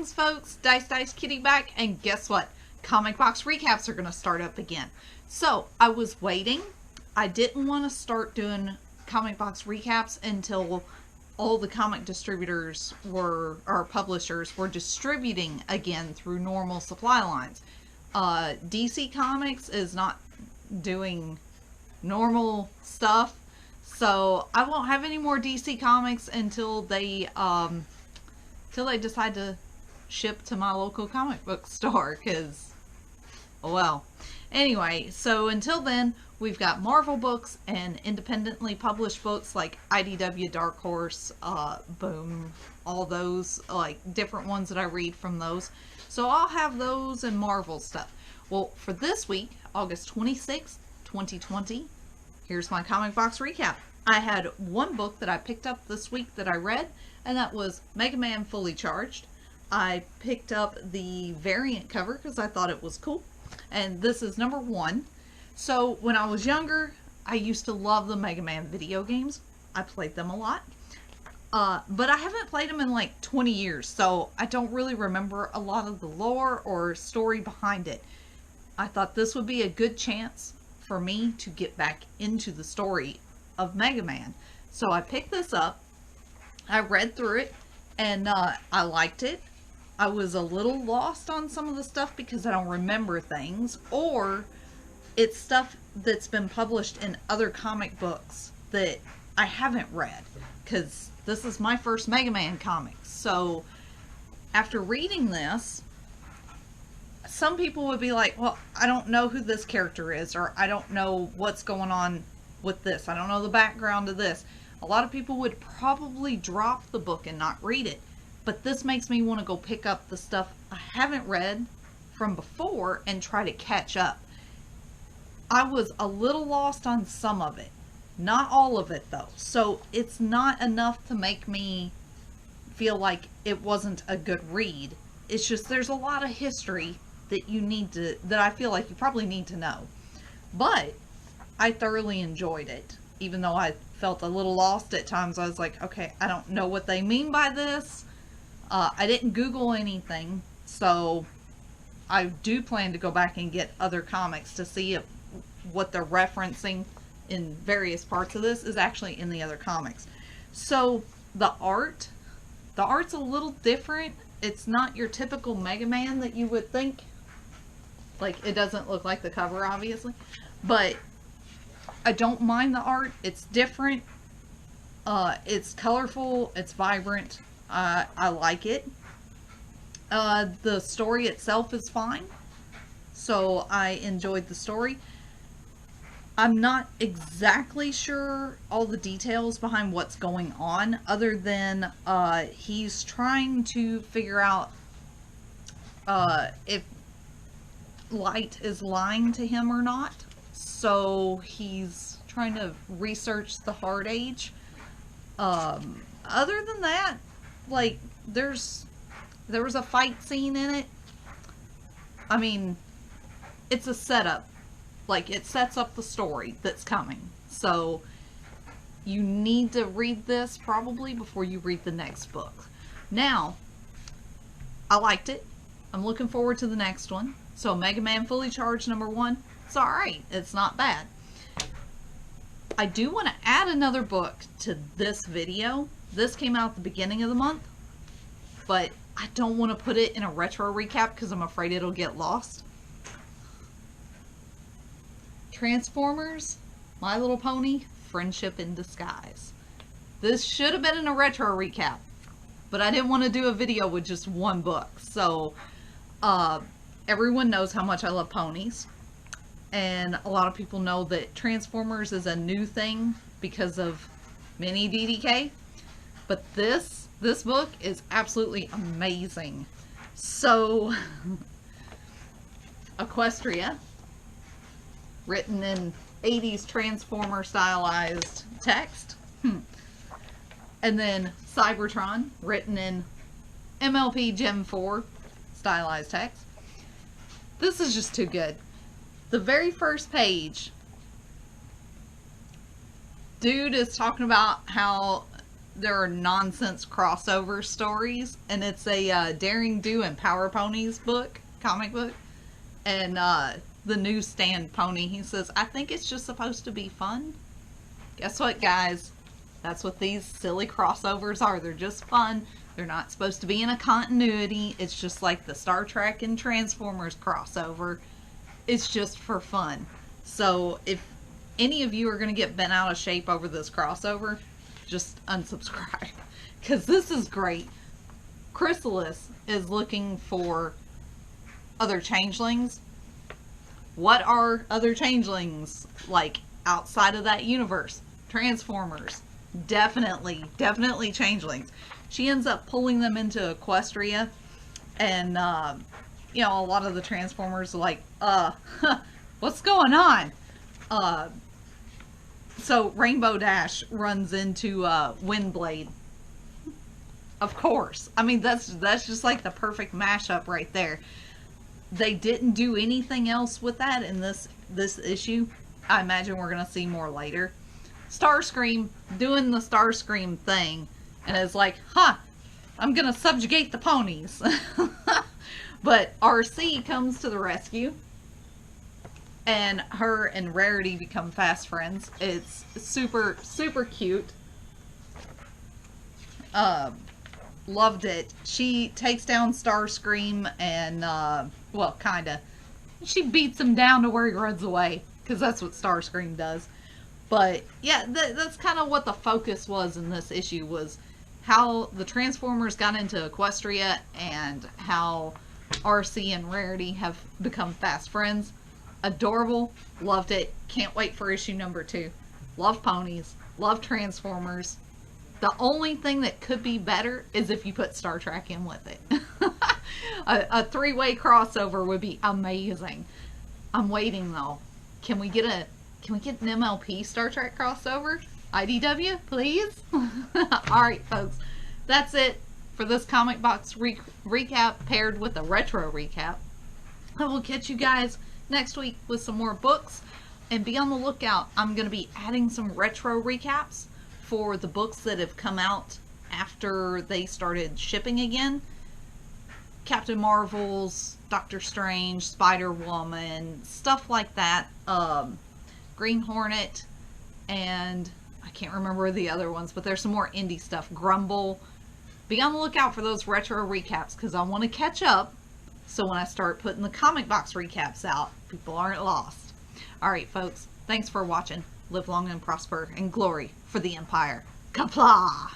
Greetings, folks. Dice Kitty back, and guess what? Comic box recaps are going to start up again. So, I was waiting. I didn't want to start doing comic box recaps until all the comic distributors or publishers were distributing again through normal supply lines. DC Comics is not doing normal stuff, so I won't have any more DC Comics until they decide to ship to my local comic book store, because, well, anyway, so until then, we've got Marvel books and independently published books like IDW, Dark Horse, Boom, all those, like, different ones that I read from those. So I'll have those and Marvel stuff. Well, for this week, August 26th, 2020, here's my comic box recap. I had one book that I picked up this week that I read, and that was Mega Man Fully Charged. I picked up the variant cover because I thought it was cool, and this is number 1. So when I was younger, I used to love the Mega Man video games. I played them a lot, but I haven't played them in like 20 years, so I don't really remember a lot of the lore or story behind it. I thought this would be a good chance for me to get back into the story of Mega Man. So I picked this up, I read through it, and I liked it. I was a little lost on some of the stuff because I don't remember things, or it's stuff that's been published in other comic books that I haven't read, because this is my first Mega Man comic. So after reading this, some people would be like, well, I don't know who this character is, or I don't know what's going on with this. I don't know the background of this. A lot of people would probably drop the book and not read it. But this makes me want to go pick up the stuff I haven't read from before and try to catch up. I was a little lost on some of it. Not all of it, though. So it's not enough to make me feel like it wasn't a good read. It's just there's a lot of history that I feel like you probably need to know. But I thoroughly enjoyed it. Even though I felt a little lost at times, I was like, okay, I don't know what they mean by this. I didn't Google anything, so I do plan to go back and get other comics to see if what they're referencing in various parts of this is actually in the other comics. So the art's a little different. It's not your typical Mega Man that you would think. Like, it doesn't look like the cover, obviously, but I don't mind the art. It's different. It's colorful. It's vibrant. I like it. The story itself is fine. So I enjoyed the story. I'm not exactly sure all the details behind what's going on, other than he's trying to figure out if Light is lying to him or not. So he's trying to research the Hard Age. Other than that, like, there was a fight scene in it. I mean, it's a setup. Like, it sets up the story that's coming. So you need to read this probably before you read the next book. Now, I liked it. I'm looking forward to the next one. So Mega Man Fully Charged number 1. It's alright. It's not bad. I do want to add another book to this video. This came out at the beginning of the month, but I don't want to put it in a retro recap because I'm afraid it'll get lost. Transformers, My Little Pony, Friendship in Disguise. This should have been in a retro recap, but I didn't want to do a video with just one book. So, everyone knows how much I love ponies. And a lot of people know that Transformers is a new thing because of Mini DDK. But this book is absolutely amazing. So, Equestria, written in 80s Transformer stylized text. And then Cybertron, written in MLP Gen 4 stylized text. This is just too good. The very first page, dude is talking about how there are nonsense crossover stories, and it's a Daring Do and Power Ponies comic book, and the newsstand pony, he says, I think it's just supposed to be fun. Guess what, guys? That's what these silly crossovers are. They're just fun. They're not supposed to be in a continuity. It's just like the Star Trek and Transformers crossover. It's just for fun. So if any of you are going to get bent out of shape over this crossover, just unsubscribe. Because this is great. Chrysalis is looking for other changelings. What are other changelings like outside of that universe? Transformers. Definitely changelings. She ends up pulling them into Equestria, and you know, a lot of the Transformers are like, what's going on? So Rainbow Dash runs into Windblade. Of course. I mean, that's just like the perfect mashup right there. They didn't do anything else with that in this issue. I imagine we're going to see more later. Starscream doing the Starscream thing, and it's like, I'm going to subjugate the ponies. But RC comes to the rescue, and her and Rarity become fast friends. It's super cute. Loved it. She takes down Starscream and, well, kinda. She beats him down to where he runs away, because that's what Starscream does. But, yeah, that's kind of what the focus was in this issue, was how the Transformers got into Equestria and how RC and Rarity have become fast friends. Adorable. Loved it. Can't wait for issue number 2. Love ponies. Love Transformers. The only thing that could be better is if you put Star Trek in with it. A 3-way crossover would be amazing. I'm waiting though. Can we get an MLP Star Trek crossover? IDW, please? Alright, folks. That's it for this comic box recap paired with a retro recap. I will catch you guys next week with some more books. And be on the lookout. I'm going to be adding some retro recaps for the books that have come out after they started shipping again. Captain Marvel's, Doctor Strange, Spider-Woman, stuff like that. Green Hornet, and I can't remember the other ones, but there's some more indie stuff. Grumble. Be on the lookout for those retro recaps, because I want to catch up, so when I start putting the comic box recaps out, people aren't lost. Alright, folks. Thanks for watching. Live long and prosper, and glory for the Empire. Kapla!